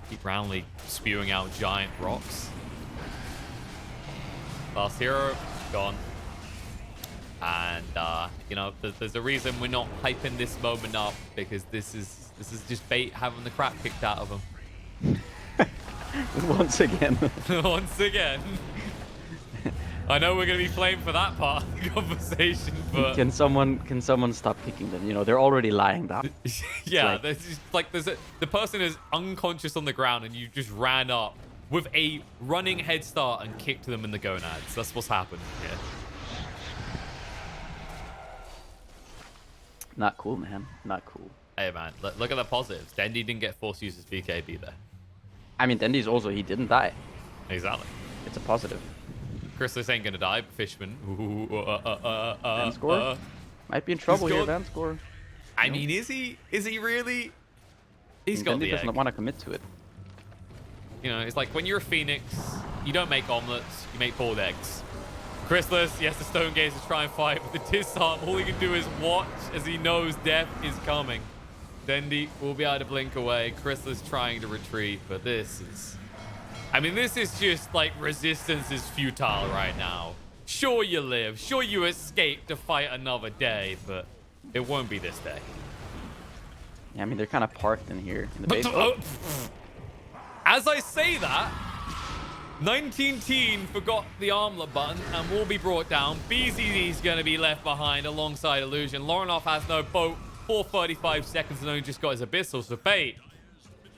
Keep roundly spewing out giant rocks. Last hero, gone. And, you know, there's a reason we're not hyping this moment up, because this is just bait having the crap kicked out of them. Once again. Once again. I know we're going to be playing for that part of the conversation, but... Can someone stop kicking them? You know, they're already lying down. Yeah, like- there's just, like, the person is unconscious on the ground and you just ran up with a running head start and kicked them in the gonads. That's what's happened here. Not cool, man. Not cool. Hey, man, look at the positives. Dendy didn't get forced to use his BKB there. I mean, Dendy's also, he didn't die. Exactly. It's a positive. Chrisless ain't gonna die, but Fishman. Van score? Might be in trouble here, gone. Van score. I mean, is he really? He's got Dendy the doesn't egg. want to commit to it. You know, it's like when you're a phoenix, you don't make omelets, you make boiled eggs. Chrisless, yes, the Stone Gaze is trying to fight, but the disarm, all he can do is watch as he knows death is coming. Dendy will be able to blink away. Chrisless trying to retreat, but this is... I mean, this is just like resistance is futile right now. Sure you live, sure you escape to fight another day, but it won't be this day. Yeah, I mean, they're kind of parked in here in the base. As I say that, 19 Teen forgot the armlet button and will be brought down. BZD's going to be left behind alongside Illusion. Lorinov has no boat, 4:35 seconds and only just got his Abyssal. So Fate,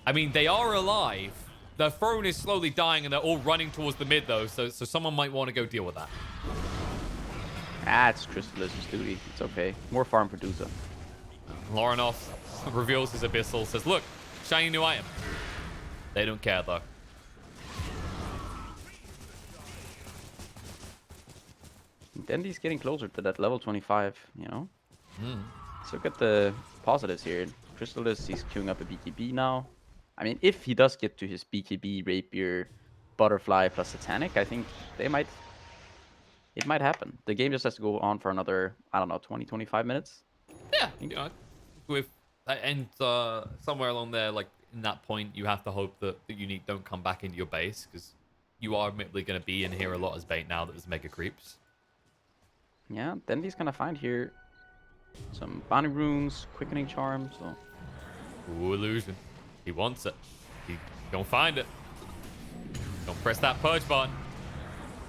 I mean, they are alive. The throne is slowly dying and they're all running towards the mid though, so someone might want to go deal with that. Ah, it's Crystal's duty. It's okay. More farm producer. Lorinov reveals his Abyssal, says, look, shiny new item. They don't care though. Dendy's getting closer to that level 25, you know? Let's look at the positives here. Crystallis, he's queuing up a BKB now. I mean, if he does get to his BKB, Rapier, Butterfly plus Satanic, I think it might happen. The game just has to go on for another, I don't know, 20, 25 minutes. Yeah, you know, with and somewhere along there, like in that point, you have to hope that the Unique don't come back into your base because you are admittedly going to be in here a lot as bait now that there's mega creeps. Yeah, then he's gonna find here some Bonding Runes, Quickening Charm, so... Ooh, illusion. He wants it. He gonna find it. Don't press that purge button.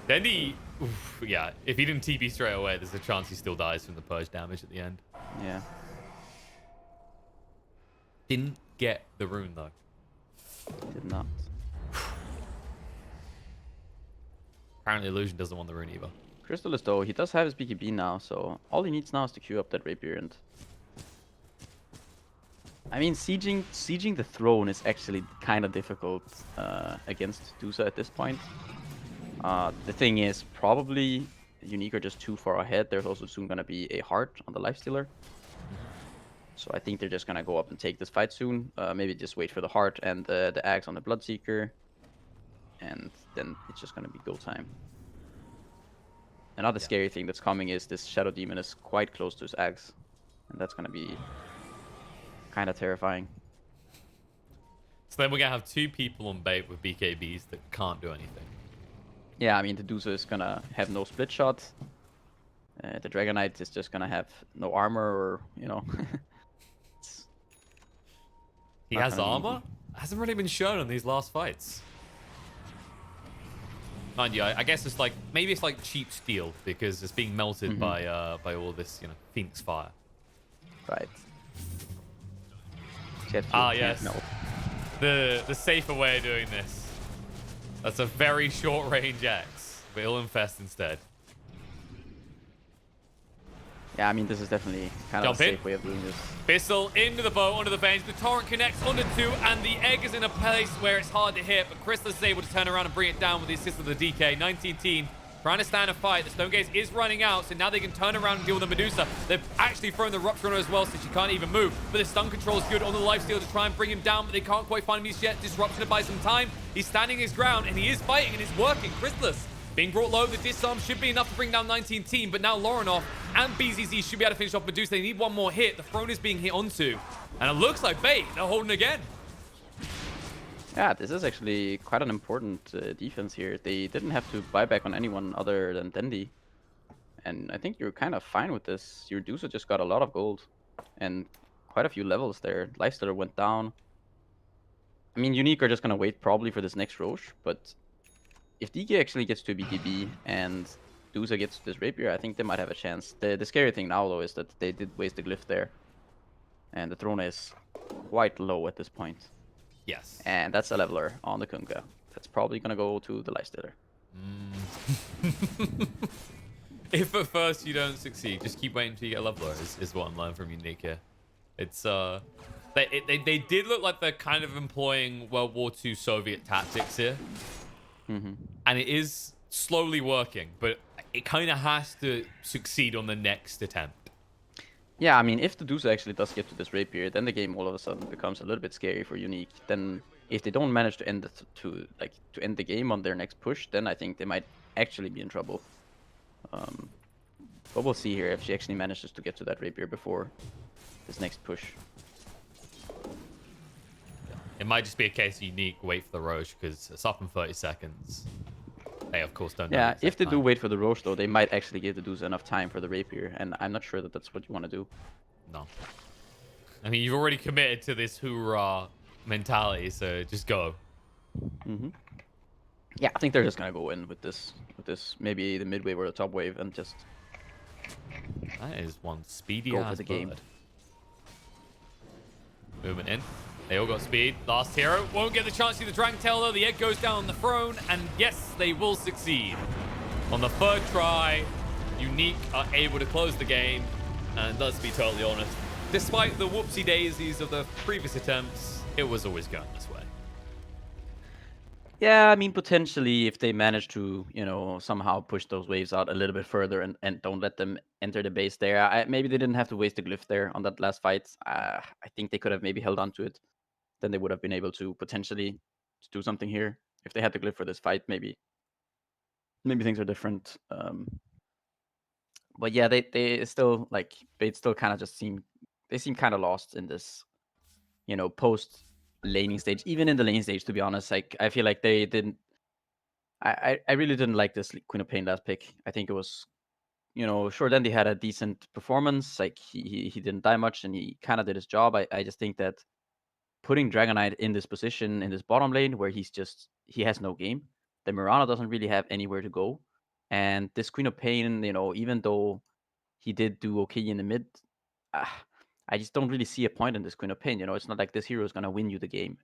Dendi, oof, yeah, if he didn't TP straight away, there's a chance he still dies from the purge damage at the end. Yeah. Didn't get the rune though. Did not. Apparently illusion doesn't want the rune either. Crystallis, though, he does have his BKB now, so all he needs now is to queue up that Rapier and... I mean, sieging the throne is actually kind of difficult against Dusa at this point. The thing is, probably Unique are just too far ahead. There's also soon going to be a heart on the Lifestealer. So I think they're just going to go up and take this fight soon. Maybe just wait for the heart and the axe on the Bloodseeker. And then it's just going to be go time. Another scary thing that's coming is this Shadow Demon is quite close to his axe. And that's going to be kind of terrifying. So then we're going to have two people on bait with BKBs that can't do anything. Yeah, I mean, the Dusa is going to have no split shot. The Dragon Knight is just going to have no armor or, you know. He not has gonna be armor? Hasn't really been shown in these last fights. Mind you, I guess it's like, maybe it's like cheap steel because it's being melted by all this, you know, Phoenix fire. Right. Ah, yes. The safer way of doing this. That's a very short range axe. But he'll infest instead. Yeah, I mean, this is definitely kind of a safe way of doing this. Bissell into the bow, onto the veins. The torrent connects onto two, and the egg is in a place where it's hard to hit. But Crystallis is able to turn around and bring it down with the assist of the DK. 19 team trying to stand a fight. The Stone Gaze is running out, so now they can turn around and deal with the Medusa. They've actually thrown the Rupture on her as well, so she can't even move. But the stun control is good on the lifesteal to try and bring him down, but they can't quite find him just yet. Disruption to buy some time. He's standing his ground, and he is fighting, and it's working. Crystallis being brought low. The disarm should be enough to bring down 19 team, but now Laurenov and BZZ should be able to finish off Medusa. They need one more hit. The throne is being hit onto, and it looks like bait. They're holding again. Yeah, this is actually quite an important defense here. They didn't have to buy back on anyone other than Dendi. And I think you're kind of fine with this. Your Dusa just got a lot of gold and quite a few levels there. Lifestealer went down. I mean, Unique are just going to wait probably for this next Roche, but if DK actually gets to a BKB and Dusa gets to this Rapier, I think they might have a chance. The scary thing now, though, is that they did waste the glyph there. And the throne is quite low at this point. Yes. And that's a leveler on the Kunkka. That's probably going to go to the Lifestealer. If at first you don't succeed, just keep waiting until you get a leveler is what I'm learning from Unique here. It's, they did look like they're kind of employing World War II Soviet tactics here. And it is slowly working, but it kind of has to succeed on the next attempt. Yeah, I mean, if the Dusa actually does get to this Rapier, then the game all of a sudden becomes a little bit scary for Unique. Then, if they don't manage to end to end the game on their next push, then I think they might actually be in trouble. But we'll see here if she actually manages to get to that Rapier before this next push. It might just be a case of Unique wait for the Roche because it's up in 30 seconds. They, of course, don't know. Yeah, if they do time. wait for the Roche, though, they might actually give the Dusa enough time for the Rapier, and I'm not sure that that's what you want to do. No. I mean, you've already committed to this hoorah mentality, so just go. Yeah, I think they're just gonna go in with this maybe the mid wave or the top wave, and just That is one speedy go ass for the game. bird. Movement in. They all got speed. Last hero won't get the chance to see the Dragon Tail, though. The egg goes down on the throne, and yes, they will succeed. On the third try, Unique are able to close the game, and let's be totally honest, despite the whoopsie daisies of the previous attempts, it was always going this way. Yeah, I mean, potentially if they manage to, somehow push those waves out a little bit further and don't let them enter the base there. Maybe they didn't have to waste the glyph there on that last fight. I think they could have maybe held on to it. Then they would have been able to potentially do something here. If they had the glyph for this fight, maybe things are different. But yeah, they still kind of just seem kind of lost in this, post laning stage. Even in the laning stage, to be honest, like I feel like they didn't. I really didn't like this Queen of Pain last pick. I think it was, sure, then they had a decent performance. Like he didn't die much and he kind of did his job. I just think that putting Dragon Knight in this position in this bottom lane where he has no game. The Mirana doesn't really have anywhere to go. And this Queen of Pain, even though he did do okay in the mid, I just don't really see a point in this Queen of Pain. It's not like this hero is gonna win you the game.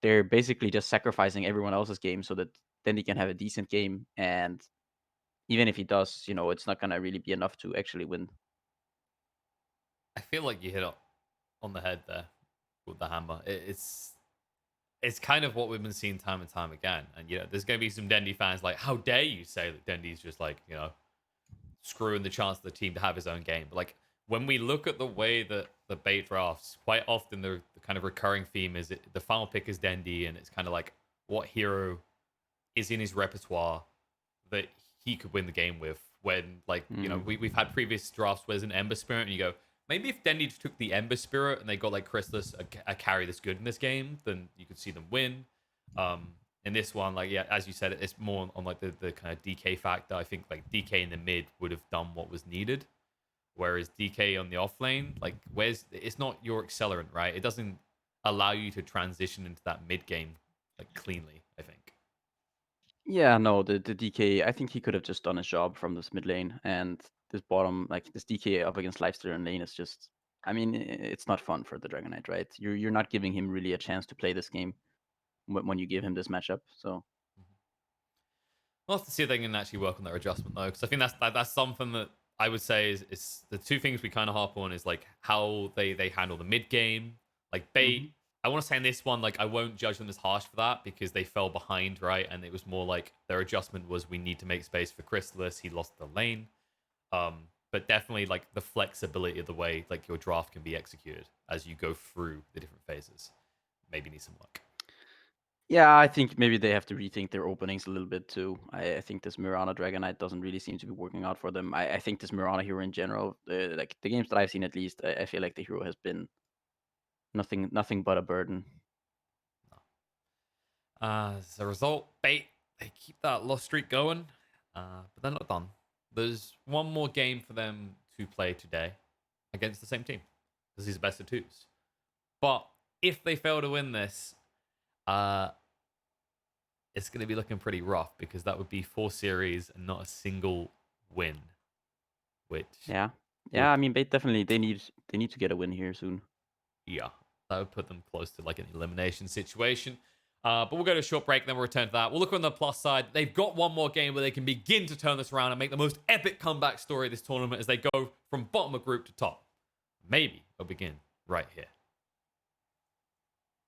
They're basically just sacrificing everyone else's game so that then he can have a decent game. And even if he does, it's not gonna really be enough to actually win. I feel like you hit it on the head there with the hammer. It's kind of what we've been seeing time and time again. And there's going to be some Dendi fans like, how dare you say that Dendi's just like, screwing the chance of the team to have his own game. But like when we look at the way that the bait drafts, quite often the kind of recurring theme is the final pick is Dendi, and it's kind of like what hero is in his repertoire that he could win the game with. When we've had previous drafts where there's an Ember Spirit, and you go, maybe if Dendi just took the Ember Spirit and they got like Chrysalis, a carry that's good in this game, then you could see them win. In this one, like, yeah, as you said, it's more on like the kind of DK factor. I think like DK in the mid would have done what was needed, whereas DK on the off lane, like, it's not your accelerant, right? It doesn't allow you to transition into that mid game like cleanly, I think. Yeah, no, the DK, I think he could have just done his job from this mid lane, and this bottom, like this DK up against Lifesteal and lane is just, I mean, it's not fun for the Dragon Knight, right? You're not giving him really a chance to play this game when you give him this matchup. So We'll have to see if they can actually work on their adjustment though, because I think that's something that I would say is the two things we kind of harp on is like how they handle the mid game, like bait. I want to say in this one, like I won't judge them as harsh for that because they fell behind, right? And it was more like their adjustment was we need to make space for Chrysalis. He lost the lane, but definitely like the flexibility of the way like your draft can be executed as you go through the different phases. Maybe need some luck. yeah, I think maybe they have to rethink their openings a little bit too. I think this Mirana Dragon Knight doesn't really seem to be working out for them. I think this Mirana hero in general, like the games that I've seen at least, I feel like the hero has been nothing but a burden. As a result, bait, they keep that loss streak going, but they're not done. There's one more game for them to play today against the same team. This is the best of twos. But if they fail to win this, it's going to be looking pretty rough because that would be 4 series and not a single win. Which Yeah, I mean, bait definitely they need to get a win here soon. yeah, that would put them close to like an elimination situation. But we'll go to a short break, then we'll return to that. We'll look on the plus side. They've got one more game where they can begin to turn this around and make the most epic comeback story of this tournament as they go from bottom of group to top. Maybe they'll begin right here.